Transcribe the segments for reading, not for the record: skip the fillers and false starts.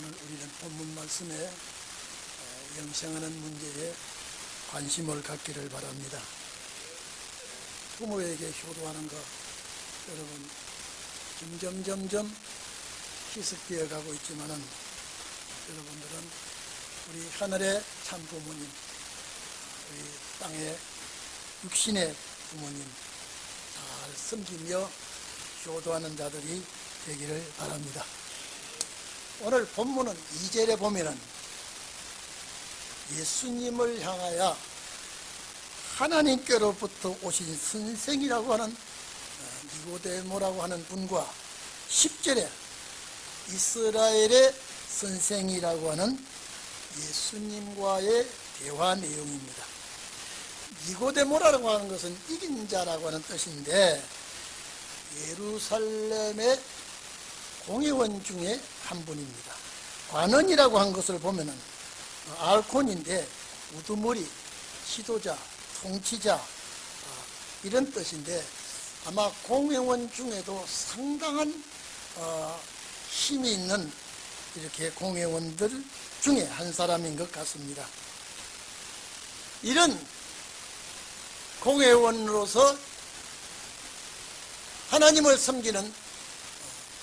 오늘 우리는 본문 말씀에 영생하는 문제에 관심을 갖기를 바랍니다. 부모에게 효도하는 것, 여러분 점점 희석되어 가고 있지만은 여러분들은 우리 하늘의 참 부모님, 우리 땅의 육신의 부모님 잘 섬기며 효도하는 자들이 되기를 바랍니다. 오늘 본문은 2절에 보면은 예수님을 향하여 하나님께로부터 오신 선생이라고 하는 니고데모라고 하는 분과 10절에 이스라엘의 선생이라고 하는 예수님과의 대화 내용입니다. 니고데모라고 하는 것은 이긴 자라고 하는 뜻인데 예루살렘의 공회원 중에 한 분입니다. 관원이라고 한 것을 보면은 알콘인데 우두머리, 지도자, 통치자 이런 뜻인데 아마 공회원 중에도 상당한 힘이 있는 이렇게 공회원들 중에 한 사람인 것 같습니다. 이런 공회원으로서 하나님을 섬기는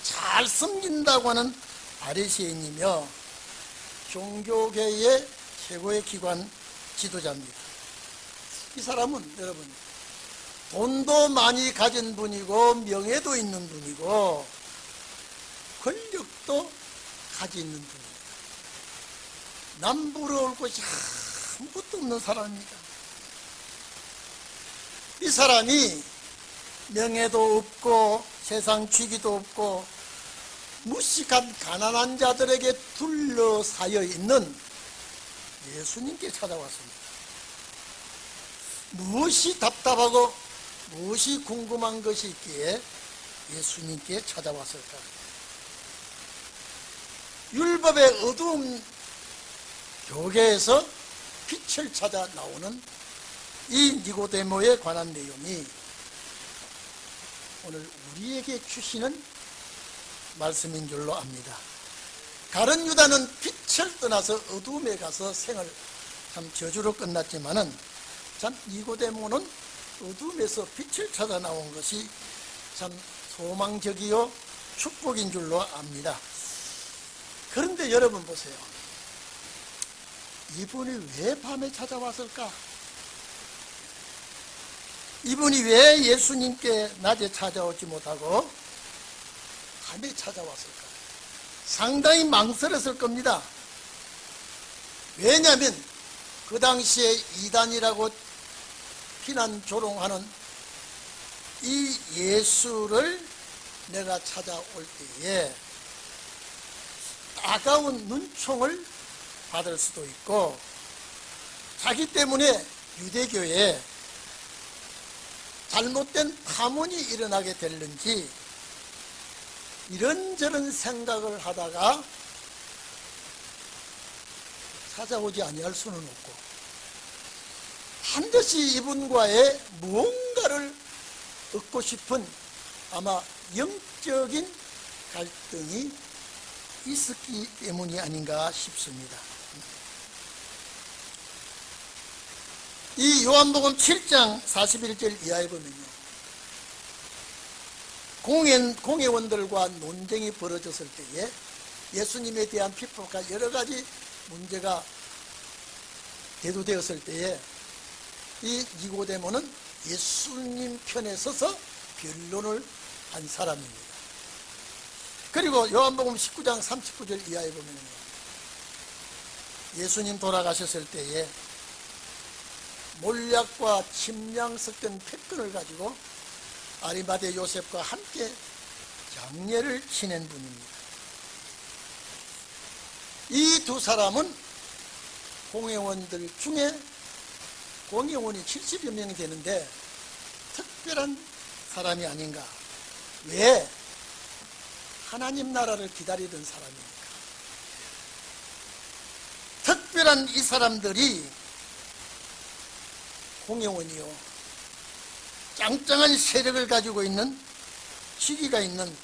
잘 섬긴다고 하는 바리새인이며 종교계의 최고의 기관 지도자입니다. 이 사람은 여러분 돈도 많이 가진 분이고 명예도 있는 분이고 권력도 가지고 있는 분입니다. 남 부러울 것이 아무것도 없는 사람입니다. 이 사람이 명예도 없고 세상 취기도 없고 무식한 가난한 자들에게 둘러싸여 있는 예수님께 찾아왔습니다. 무엇이 답답하고 무엇이 궁금한 것이 있기에 예수님께 찾아왔을까? 율법의 어두운 교계에서 빛을 찾아 나오는 이 니고데모에 관한 내용이 오늘 우리에게 주시는 말씀인 줄로 압니다. 가룟 유다는 빛을 떠나서 어두움에 가서 생을 참 저주로 끝났지만은 참 니고데모는 어두움에서 빛을 찾아 나온 것이 참 소망적이요 축복인 줄로 압니다. 그런데 여러분 보세요. 이분이 왜 밤에 찾아왔을까? 이분이 왜 예수님께 낮에 찾아오지 못하고 밤에 찾아왔을까? 상당히 망설였을 겁니다. 왜냐하면 그 당시에 이단이라고 비난 조롱하는 이 예수를 내가 찾아올 때에 따가운 눈총을 받을 수도 있고 자기 때문에 유대교에 잘못된 파문이 일어나게 될는지 이런저런 생각을 하다가 찾아오지 아니할 수는 없고 반드시 이분과의 무언가를 얻고 싶은 아마 영적인 갈등이 있었기 때문이 아닌가 싶습니다. 이 요한복음 7장 41절 이하에 보면요, 공회원들과 논쟁이 벌어졌을 때에 예수님에 대한 비판과 여러 가지 문제가 대두되었을 때에 이 니고데모는 예수님 편에 서서 변론을 한 사람입니다. 그리고 요한복음 19장 39절 이하에 보면 예수님 돌아가셨을 때에 몰약과 침량 섞은 패권을 가지고 아리마대 요셉과 함께 장례를 지낸 분입니다. 이 두 사람은 공회원들 중에 공회원이 70여 명이 되는데 특별한 사람이 아닌가. 왜? 하나님 나라를 기다리던 사람입니까? 특별한 이 사람들이 공회원이요, 짱짱한 세력을 가지고 있는, 지위가 있는,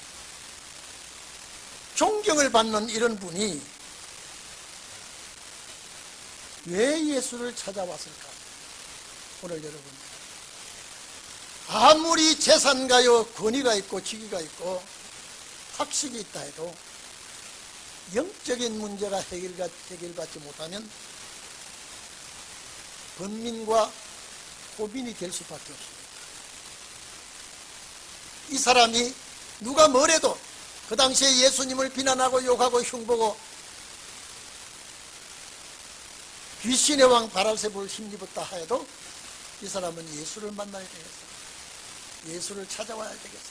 존경을 받는 이런 분이 왜 예수를 찾아왔을까? 오늘 여러분, 아무리 재산가요, 권위가 있고 직위가 있고 학식이 있다 해도 영적인 문제가 해결받지 못하면 번민과 고민이 될 수밖에 없습니다. 이 사람이 누가 뭐래도 그 당시에 예수님을 비난하고 욕하고 흉보고 귀신의 왕 바알세불을 힘입었다 하여도 이 사람은 예수를 만나야 되겠어. 예수를 찾아와야 되겠어.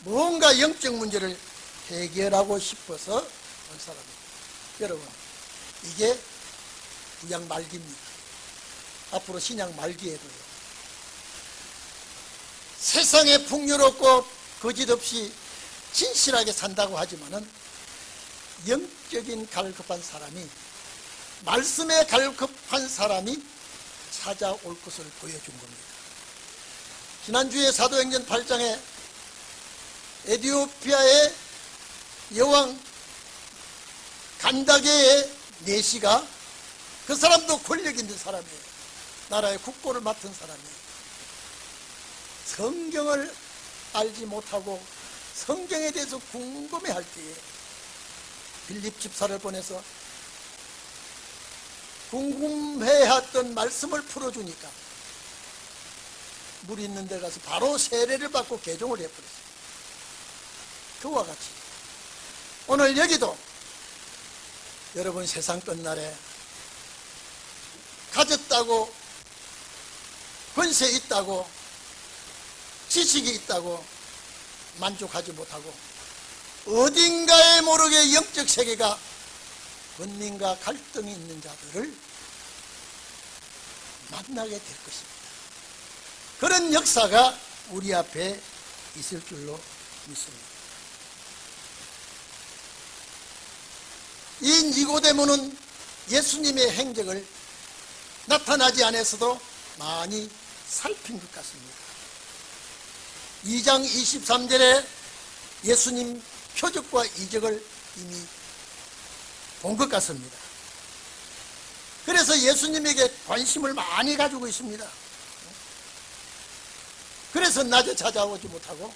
뭔가 영적 문제를 해결하고 싶어서 온 사람입니다. 여러분, 이게 구약 말기입니다. 앞으로 신약 말기에도요, 세상에 풍요롭고 거짓없이 진실하게 산다고 하지만은 영적인 갈급한 사람이, 말씀에 갈급한 사람이 찾아올 것을 보여준 겁니다. 지난주에 사도행전 8장에 에티오피아의 여왕 간다게의 내시가, 그 사람도 권력 있는 사람이에요. 나라의 국고를 맡은 사람이에요. 성경을 알지 못하고 성경에 대해서 궁금해할 때에 빌립 집사를 보내서 궁금해했던 말씀을 풀어주니까 물 있는 데 가서 바로 세례를 받고 개종을 해버렸어요. 그와 같이 오늘 여기도 여러분, 세상 끝날에 가졌다고, 권세 있다고, 지식이 있다고 만족하지 못하고 어딘가에 모르게 영적 세계가 번민과 갈등이 있는 자들을 만나게 될 것입니다. 그런 역사가 우리 앞에 있을 줄로 믿습니다. 이 니고데모는 예수님의 행적을 나타나지 않았어도 많이 살핀 것 같습니다. 2장 23절에 예수님 표적과 이적을 이미 본 것 같습니다. 그래서 예수님에게 관심을 많이 가지고 있습니다. 그래서 낮에 찾아오지 못하고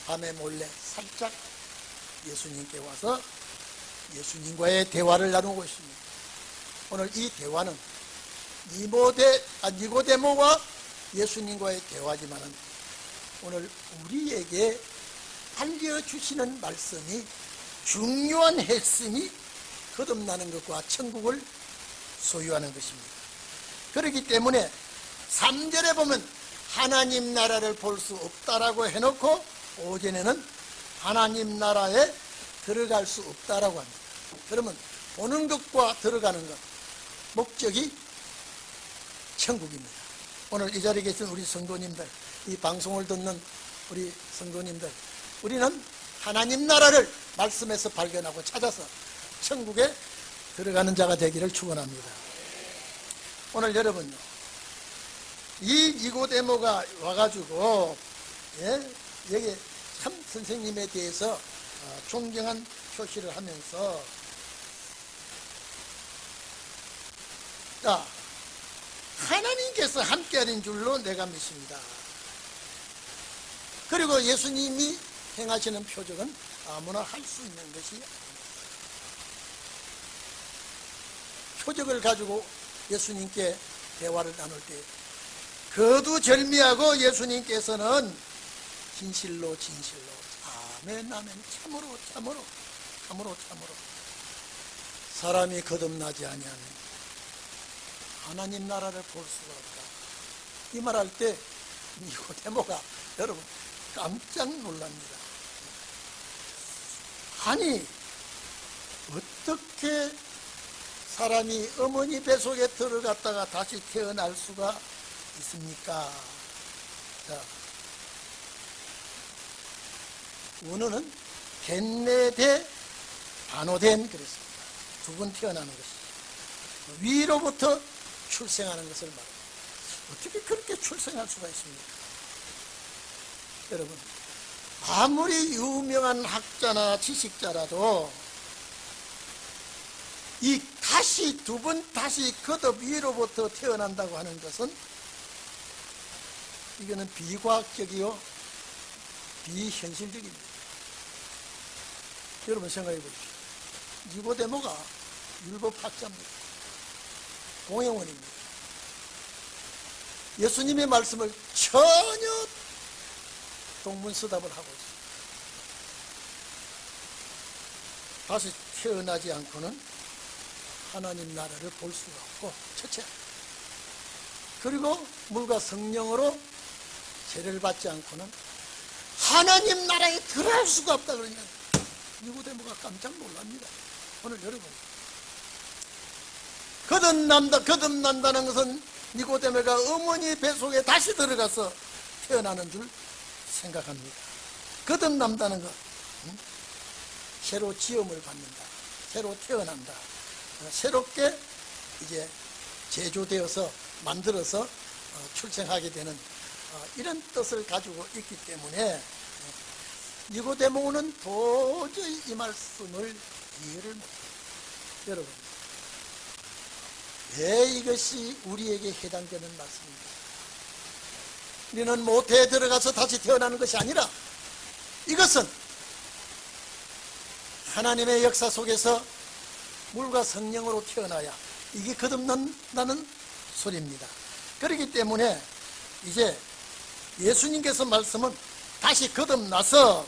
밤에 몰래 살짝 예수님께 와서 예수님과의 대화를 나누고 있습니다. 오늘 이 대화는 니고데모와 예수님과의 대화지만은 오늘 우리에게 알려주시는 말씀이, 중요한 핵심이 거듭나는 것과 천국을 소유하는 것입니다. 그렇기 때문에 3절에 보면 하나님 나라를 볼 수 없다라고 해놓고 5절에는 하나님 나라에 들어갈 수 없다라고 합니다. 그러면 보는 것과 들어가는 것, 목적이 천국입니다. 오늘 이 자리에 계신 우리 성도님들, 이 방송을 듣는 우리 성도님들, 우리는 하나님 나라를 말씀에서 발견하고 찾아서 천국에 들어가는 자가 되기를 축원합니다. 오늘 여러분요, 이 니고데모가 와가지고 여기 참 선생님에 대해서 존경한 표시를 하면서, 자, 하나님께서 함께하는 줄로 내가 믿습니다. 그리고 예수님이 행하시는 표적은 아무나 할 수 있는 것이 아닙니다. 표적을 가지고 예수님께 대화를 나눌 때 거두절미하고 예수님께서는 진실로 아멘 아멘, 참으로 사람이 거듭나지 아니하면 하나님 나라를 볼 수가 없다. 이 말할 때 니고데모가 여러분 깜짝 놀랍니다. 아니, 어떻게 사람이 어머니 뱃속에 들어갔다가 다시 태어날 수가 있습니까? 자, 원어는 겟네데 반오된 그랬습니다. 두 번 태어나는 것이 위로부터 출생하는 것을 말합니다. 어떻게 그렇게 출생할 수가 있습니까? 여러분, 아무리 유명한 학자나 지식자라도 이 다시 두 번 다시 거듭 위로부터 태어난다고 하는 것은 이거는 비과학적이요 비현실적입니다. 여러분 생각해 보십시오. 니고데모가 율법학자입니다. 공회원입니다. 예수님의 말씀을 전혀 동문서답을 하고 있습니다. 다시 태어나지 않고는 하나님 나라를 볼 수가 없고, 첫째. 그리고 물과 성령으로 세례를 받지 않고는 하나님 나라에 들어갈 수가 없다. 그러니까 니고데모가 깜짝 놀랍니다. 오늘 여러분, 거듭난다는 것은 니고데모가 어머니 뱃속에 다시 들어가서 태어나는 줄 생각합니다. 거듭난다는 것, 새로 지음을 받는다, 새로 태어난다, 새롭게 이제 제조되어서 만들어서 출생하게 되는 이런 뜻을 가지고 있기 때문에 니고데모는 도저히 이 말씀을 이해를 못합니다. 여러분, 왜 이것이 우리에게 해당되는 말씀입니까? 우리는 모태에 들어가서 다시 태어나는 것이 아니라 이것은 하나님의 역사 속에서 물과 성령으로 태어나야 이게 거듭난다는 소리입니다. 그렇기 때문에 이제 예수님께서 말씀은 다시 거듭나서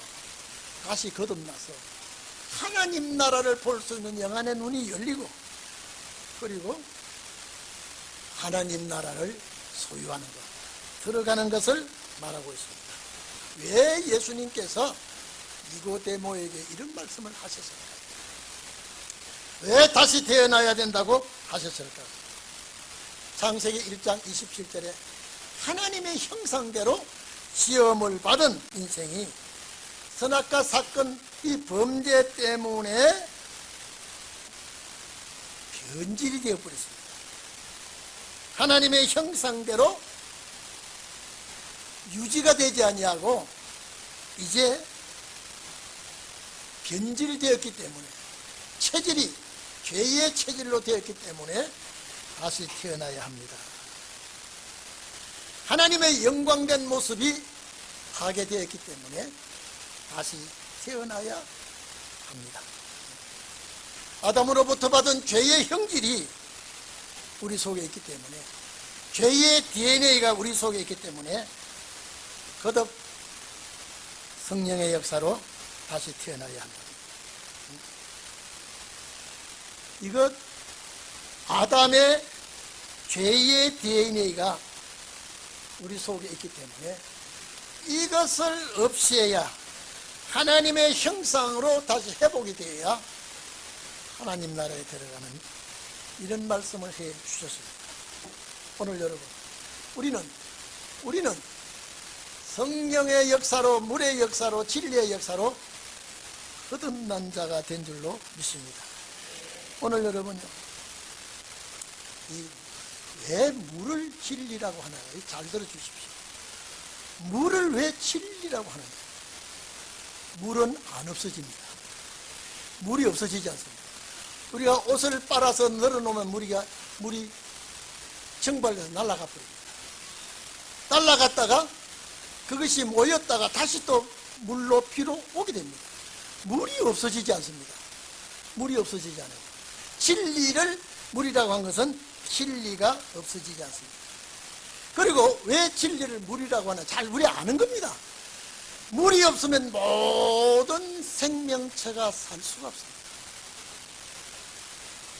하나님 나라를 볼 수 있는 영안의 눈이 열리고, 그리고 하나님 나라를 소유하는 것, 들어가는 것을 말하고 있습니다. 왜 예수님께서 니고데모에게 이런 말씀을 하셨을까요? 왜 다시 태어나야 된다고 하셨을까요? 창세기 1장 27절에 하나님의 형상대로 시험을 받은 인생이 선악과 사건, 이 범죄 때문에 변질이 되어버렸습니다. 하나님의 형상대로 유지가 되지 아니하고 이제 변질되었기 때문에, 체질이 죄의 체질로 되었기 때문에 다시 태어나야 합니다. 하나님의 영광된 모습이 파괴되었기 때문에 다시 태어나야 합니다. 아담으로부터 받은 죄의 형질이 우리 속에 있기 때문에, 죄의 DNA가 우리 속에 있기 때문에 거듭 성령의 역사로 다시 태어나야 합니다. 이것 아담의 죄의 DNA가 우리 속에 있기 때문에 이것을 없애야, 하나님의 형상으로 다시 회복이 되어야 하나님 나라에 들어가는 이런 말씀을 해 주셨습니다. 오늘 여러분, 우리는 성령의 역사로, 물의 역사로, 진리의 역사로 거듭난 자가 된 줄로 믿습니다. 오늘 여러분요, 왜 물을 진리라고 하나요? 잘 들어주십시오. 물을 왜 진리라고 하느냐? 물은 안 없어집니다. 물이 없어지지 않습니다. 우리가 옷을 빨아서 널어놓으면 물이 증발해서 날아가 버립니다. 날아갔다가 그것이 모였다가 다시 또 물로 피로 오게 됩니다. 물이 없어지지 않습니다. 물이 없어지지 않아요. 진리를 물이라고 한 것은 진리가 없어지지 않습니다. 그리고 왜 진리를 물이라고 하나 잘 우리 아는 겁니다. 물이 없으면 모든 생명체가 살 수가 없습니다.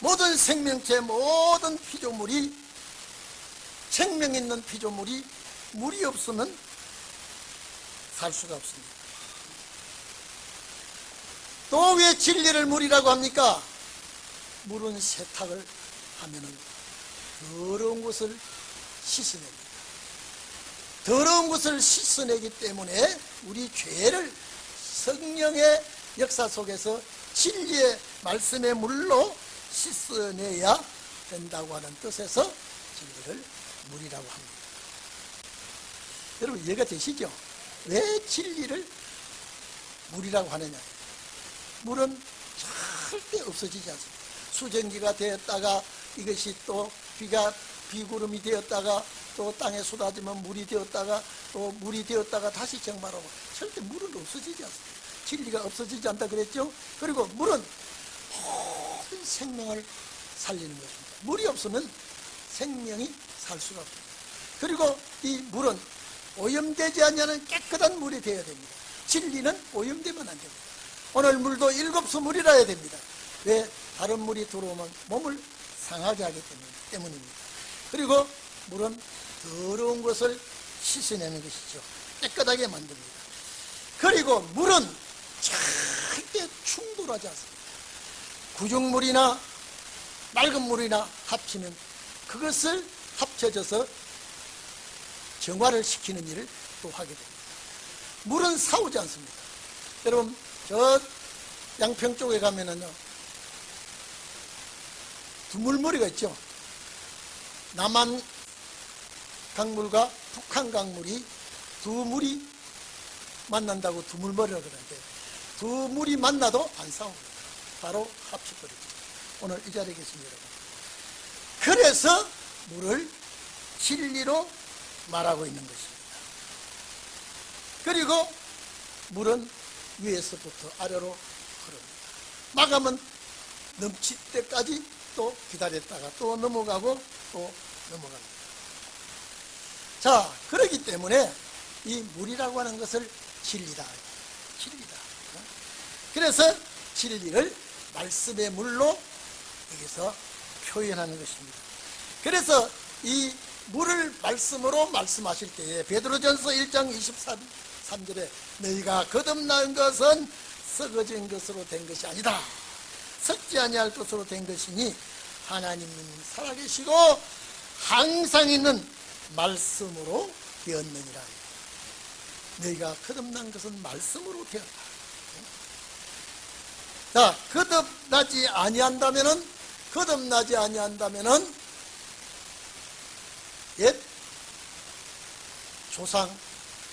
모든 생명체, 모든 피조물이, 생명 있는 피조물이 물이 없으면 살 수가 없습니다. 또 왜 진리를 물이라고 합니까? 물은 세탁을 하면은 더러운 것을 씻어냅니다. 더러운 것을 씻어내기 때문에 우리 죄를 성령의 역사 속에서 진리의 말씀의 물로 씻어내야 된다고 하는 뜻에서 진리를 물이라고 합니다. 여러분 이해가 되시죠? 왜 진리를 물이라고 하느냐? 물은 절대 없어지지 않습니다. 수증기가 되었다가 이것이 또 비구름이 되었다가 또 땅에 쏟아지면 물이 되었다가 또 물이 되었다가 다시 정말하고, 절대 물은 없어지지 않습니다. 진리가 없어지지 않다 그랬죠. 그리고 물은 모든 생명을 살리는 것입니다. 물이 없으면 생명이 살 수가 없습니다. 그리고 이 물은 오염되지 않는 깨끗한 물이 되어야 됩니다. 진리는 오염되면 안 됩니다. 오늘 물도 7수 물이라 해야 됩니다. 왜? 다른 물이 들어오면 몸을 상하게 하기 때문입니다. 그리고 물은 더러운 것을 씻어내는 것이죠. 깨끗하게 만듭니다. 그리고 물은 절대 충돌하지 않습니다. 구중물이나 맑은 물이나 합치면 그것을 합쳐져서 정화를 시키는 일을 또 하게 됩니다. 물은 싸우지 않습니다. 여러분, 저 양평 쪽에 가면은요, 두물머리가 있죠. 남한 강물과 북한 강물이 두 물이 만난다고 두물머리라고 그러는데, 두 물이 만나도 안 싸웁니다. 바로 합쳐버립니다. 오늘 이 자리에 계신 여러분, 그래서 물을 진리로 말하고 있는 것입니다. 그리고 물은 위에서부터 아래로 흐릅니다. 마감은 넘칠 때까지 또 기다렸다가 또 넘어가고 또 넘어갑니다. 자, 그렇기 때문에 이 물이라고 하는 것을 진리다. 진리다. 그래서 진리를 말씀의 물로 여기서 표현하는 것입니다. 그래서 이 물을 말씀으로 말씀하실 때에 베드로전서 1장 23절에 너희가 거듭난 것은 썩어진 것으로 된 것이 아니다. 썩지 아니할 것으로 된 것이니 하나님은 살아계시고 항상 있는 말씀으로 되었느니라. 너희가 거듭난 것은 말씀으로 되었다. 자, 거듭나지 아니한다면은 옛 조상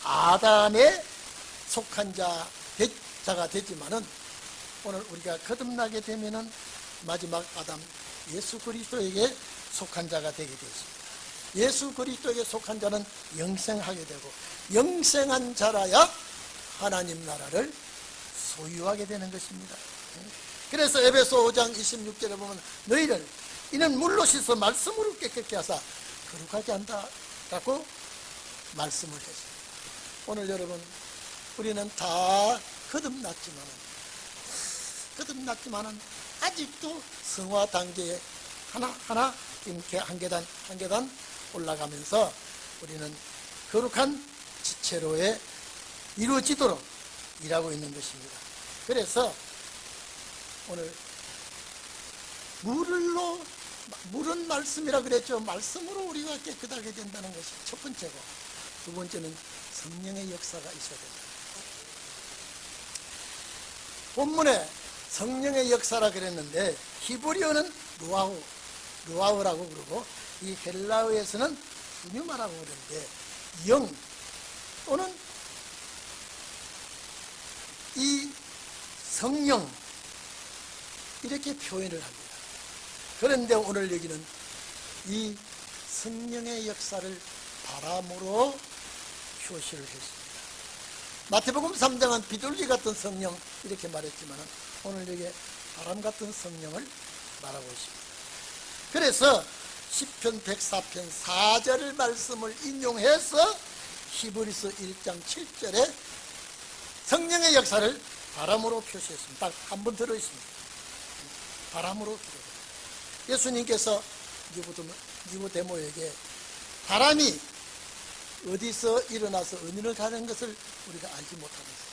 아담에 속한 자가 되지만은 오늘 우리가 거듭나게 되면은 마지막 아담 예수 그리스도에게 속한 자가 되게 되었습니다. 예수 그리스도에게 속한 자는 영생하게 되고, 영생한 자라야 하나님 나라를 소유하게 되는 것입니다. 그래서 에베소 5장 26절에 보면 너희를 이는 물로 씻어 말씀으로 깨끗게 하사 거룩하게 한다라고 말씀을 했습니다. 오늘 여러분, 우리는 다 거듭났지만은 아직도 성화 단계에 하나 이렇게 한 계단 올라가면서 우리는 거룩한 지체로에 이루어지도록 일하고 있는 것입니다. 그래서 오늘 물은 말씀이라 그랬죠. 말씀으로 우리가 깨끗하게 된다는 것이 첫 번째고, 두 번째는 성령의 역사가 있어야 된다. 본문에 성령의 역사라 그랬는데 히브리어는 루아우라고 그러고 이 헬라어에서는 푸뉴마라고 그러는데 영 또는 이 성령 이렇게 표현을 합니다. 그런데 오늘 여기는 이 성령의 역사를 바람으로 표시를 했습니다. 마태복음 3장은 비둘기 같은 성령 이렇게 말했지만 오늘 여기에 바람 같은 성령을 말하고 있습니다. 그래서 시편 104편 4절 말씀을 인용해서 히브리서 1장 7절에 성령의 역사를 바람으로 표시했습니다. 딱 한 번 들어있습니다. 바람으로 기록합니다. 예수님께서 니고데모에게 바람이 어디서 일어나서 어디를 가는 것을 우리가 알지 못하고 있어요.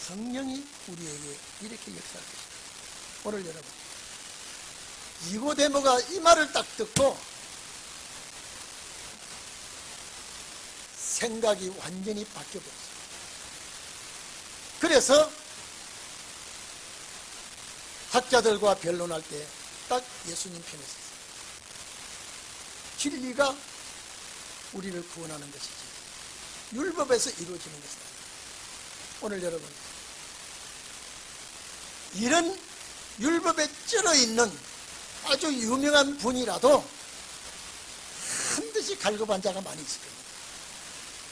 성령이 우리에게 이렇게 역사하겠습니다. 오늘 여러분, 니고데모가 이 말을 딱 듣고 생각이 완전히 바뀌어버렸어요. 그래서 학자들과 변론할 때 딱 예수님 편에 섰어요. 진리가 우리를 구원하는 것이지 율법에서 이루어지는 것이다. 오늘 여러분, 이런 율법에 쩔어 있는 아주 유명한 분이라도 반드시 갈급한 자가 많이 있을 겁니다.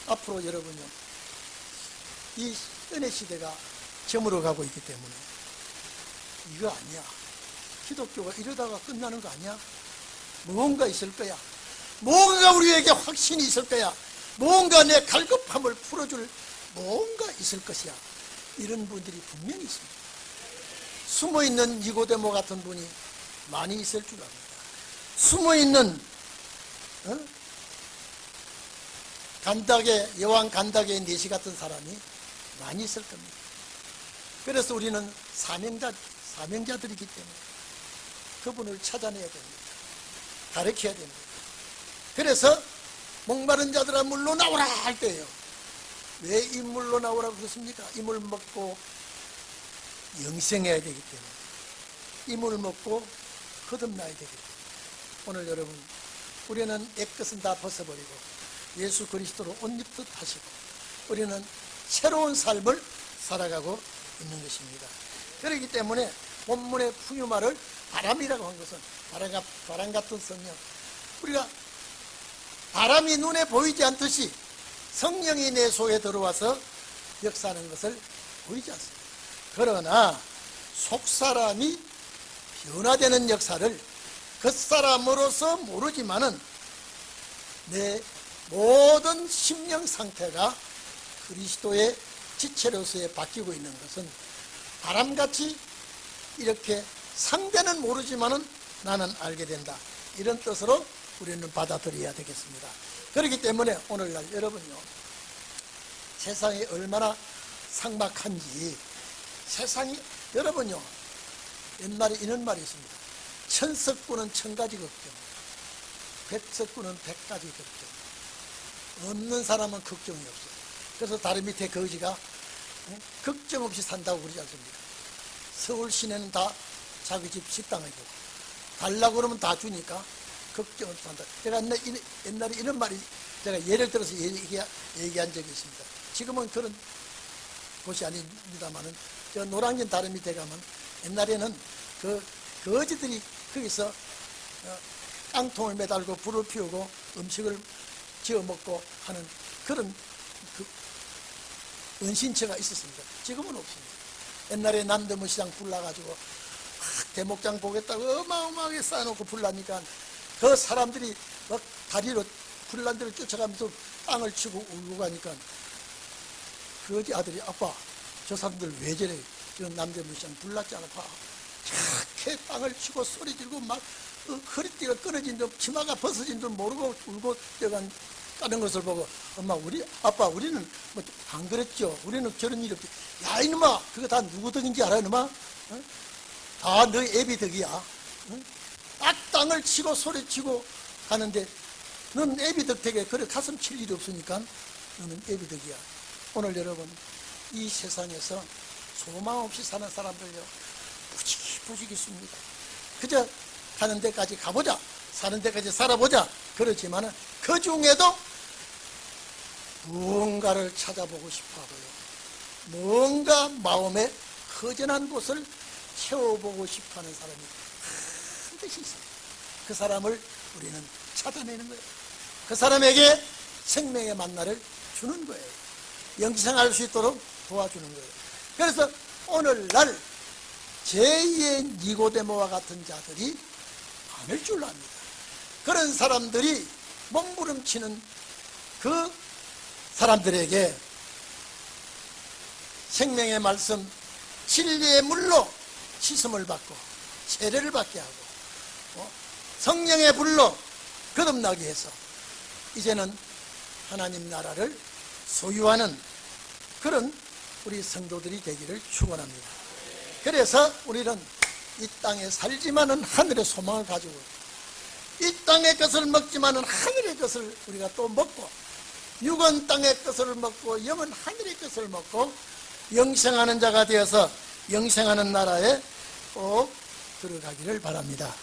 앞으로 여러분요, 이 은혜 시대가 저물어 가고 있기 때문에 이거 아니야, 기독교가 이러다가 끝나는 거 아니야, 뭔가 있을 거야, 뭔가 우리에게 확신이 있을 거야, 뭔가 내 갈급함을 풀어줄 뭔가 있을 것이야, 이런 분들이 분명히 있습니다. 숨어있는 니고데모 같은 분이 많이 있을 줄 압니다. 숨어있는 간닥의, 여왕 간닥의 내시 같은 사람이 많이 있을 겁니다. 그래서 우리는 사명자들이기 때문에 그분을 찾아내야 됩니다. 가르쳐야 됩니다. 그래서 목마른 자들아 물로 나오라 할 때예요. 왜 이 물로 나오라고 그랬습니까? 이 물 먹고 영생해야 되기 때문에, 이 물 먹고 거듭나야 되기 때문에. 오늘 여러분, 우리는 옛것은 다 벗어버리고 예수 그리스도로 옷 입듯 하시고 우리는 새로운 삶을 살아가고 있는 것입니다. 그렇기 때문에 본문의 풍요말을 바람이라고 한 것은 바람 같은 성령, 우리가 바람이 눈에 보이지 않듯이 성령이 내 속에 들어와서 역사하는 것을 보이지 않습니다. 그러나 속사람이 변화되는 역사를 겉사람으로서 모르지만은 내 모든 심령 상태가 그리스도의 지체로서의 바뀌고 있는 것은 바람같이 이렇게 상대는 모르지만은 나는 알게 된다, 이런 뜻으로 우리는 받아들여야 되겠습니다. 그렇기 때문에 오늘날 여러분요, 세상이 얼마나 삭막한지, 세상이, 여러분요, 옛날에 이런 말이 있습니다. 천석구는 천가지 걱정, 백석구는 백가지 걱정, 없는 사람은 걱정이 없어요. 그래서 다리 밑에 거지가 걱정 없이 산다고 그러지 않습니까? 서울 시내는 다 자기 집 식당이고 달라고 그러면 다 주니까 걱정 없이 산다. 제가 옛날에 이런 말이, 제가 예를 들어서 얘기한 적이 있습니다. 지금은 그런 곳이 아닙니다만은, 저 노량진 다리 밑에 가면 옛날에는 그 거지들이 거기서 깡통을 매달고 불을 피우고 음식을 지어 먹고 하는 그런 은신처가 있었습니다. 지금은 없습니다. 옛날에 남대문시장 불나가지고 대목장 보겠다고 어마어마하게 쌓아놓고 불나니까 그 사람들이 막 다리로 불난들을 쫓아가면서 땅을 치고 울고 가니까 그 아들이, 아빠 저 사람들 왜 저래, 지금 남대문시장 불났잖아, 봐, 착해 땅을 치고 소리 지르고 막 허리띠가 끊어진 듯 치마가 벗어진 줄 모르고 울고 뛰어간 다른 것을 보고, 엄마, 아빠 우리는 뭐 안 그랬죠, 우리는 저런 일이 없지. 야 이놈아, 그거 다 누구 덕인지 알아 이놈아? 다 너희 애비 덕이야. 딱 땅을 치고 소리치고 가는데 넌 애비 덕 되게 그래 가슴 칠 일이 없으니까 너는 애비 덕이야. 오늘 여러분, 이 세상에서 소망 없이 사는 사람들요, 부지기 있습니다. 그저 가는 데까지 가보자, 사는 데까지 살아보자, 그렇지만은 그 중에도 무언가를 찾아보고 싶어 하고요, 뭔가 마음에 허전한 곳을 채워보고 싶어 하는 사람이 반드시 있습니다. 그 사람을 우리는 찾아내는 거예요. 그 사람에게 생명의 만나를 주는 거예요. 영생할 수 있도록 도와주는 거예요. 그래서 오늘날 제2의 니고데모와 같은 자들이 많을 줄 압니다. 그런 사람들이 몸부림치는 그 사람들에게 생명의 말씀, 진리의 물로 씻음을 받고 세례를 받게 하고 성령의 불로 거듭나게 해서 이제는 하나님 나라를 소유하는 그런 우리 성도들이 되기를 축원합니다. 그래서 우리는 이 땅에 살지만은 하늘의 소망을 가지고, 이 땅의 것을 먹지만은 하늘의 것을 우리가 또 먹고, 육은 땅의 것을 먹고 영은 하늘의 것을 먹고 영생하는 자가 되어서 영생하는 나라에 꼭 들어가기를 바랍니다.